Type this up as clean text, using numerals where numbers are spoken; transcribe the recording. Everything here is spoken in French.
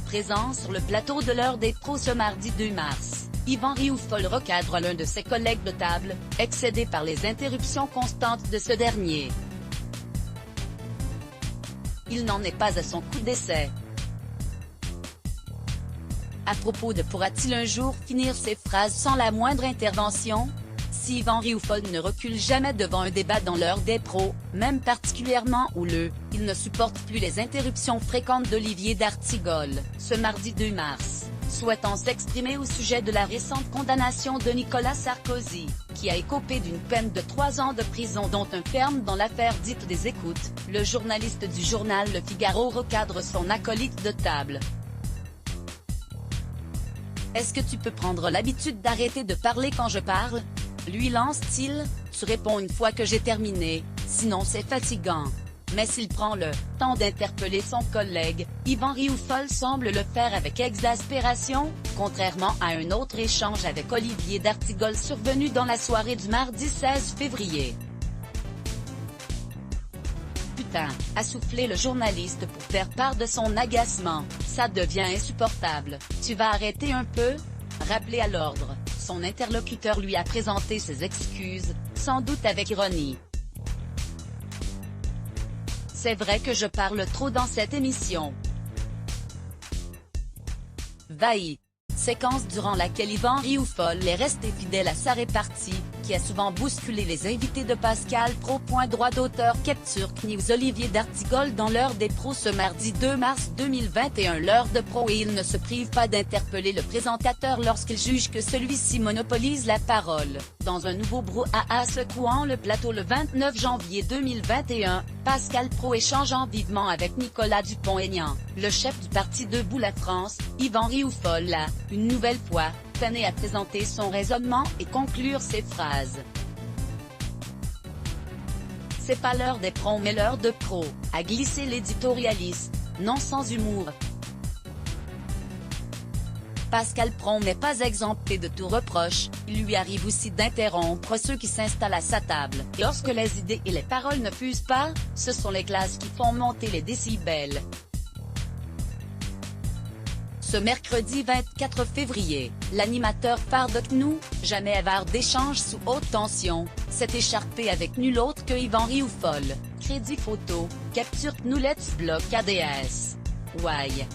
Présent sur le plateau de l'heure des pros ce mardi 2 mars, Yvan Rioufol recadre l'un de ses collègues de table, excédé par les interruptions constantes de ce dernier. Il n'en est pas à son coup d'essai. À propos de pourra-t-il un jour finir ses phrases sans la moindre intervention? Si Yvan Rioufol ne recule jamais devant un débat dans l'heure des pros, même particulièrement houleux, il ne supporte plus les interruptions fréquentes d'Olivier d'Artigol, ce mardi 2 mars, souhaitant s'exprimer au sujet de la récente condamnation de Nicolas Sarkozy, qui a écopé d'une peine de 3 ans de prison dont un ferme dans l'affaire dite des écoutes. Le journaliste du journal Le Figaro recadre son acolyte de table. Est-ce que tu peux prendre l'habitude d'arrêter de parler quand je parle? Lui lance-t-il, tu réponds une fois que j'ai terminé, sinon c'est fatigant. Mais s'il prend le temps d'interpeller son collègue, Yvan Rioufol semble le faire avec exaspération, contrairement à un autre échange avec Olivier d'Artigol survenu dans la soirée du mardi 16 février. Putain, a soufflé le journaliste pour faire part de son agacement, ça devient insupportable, tu vas arrêter un peu? Rappelé à l'ordre, son interlocuteur lui a présenté ses excuses, sans doute avec ironie. C'est vrai que je parle trop dans cette émission. Vailly. Séquence durant laquelle Yvan Rioufol est resté fidèle à sa répartie, qui a souvent bousculé les invités de Pascal Pro. Droit d'auteur Capture News. Olivier d'Artigol dans l'heure des pros ce mardi 2 mars 2021. L'heure de pro, et il ne se prive pas d'interpeller le présentateur lorsqu'il juge que celui-ci monopolise la parole. Dans un nouveau brouhaha secouant le plateau le 29 janvier 2021, Pascal Pro échangeant vivement avec Nicolas Dupont-Aignan, le chef du parti Debout la France. Yvan Rioufol a, une nouvelle fois, peiné à présenter son raisonnement et conclure ses phrases. C'est pas l'heure des pros mais l'heure de pro, a glissé l'éditorialiste, non sans humour. Pascal Pro n'est pas exempté de tout reproche, il lui arrive aussi d'interrompre ceux qui s'installent à sa table. Et lorsque les idées et les paroles ne fusent pas, ce sont les glaces qui font monter les décibels. Ce mercredi 24 février, l'animateur phare de CNU, jamais avare d'échanges sous haute tension, s'est écharpé avec nul autre que Yvan Rioufol. Crédit photo, Capture CNU Let's Block ADS. Why?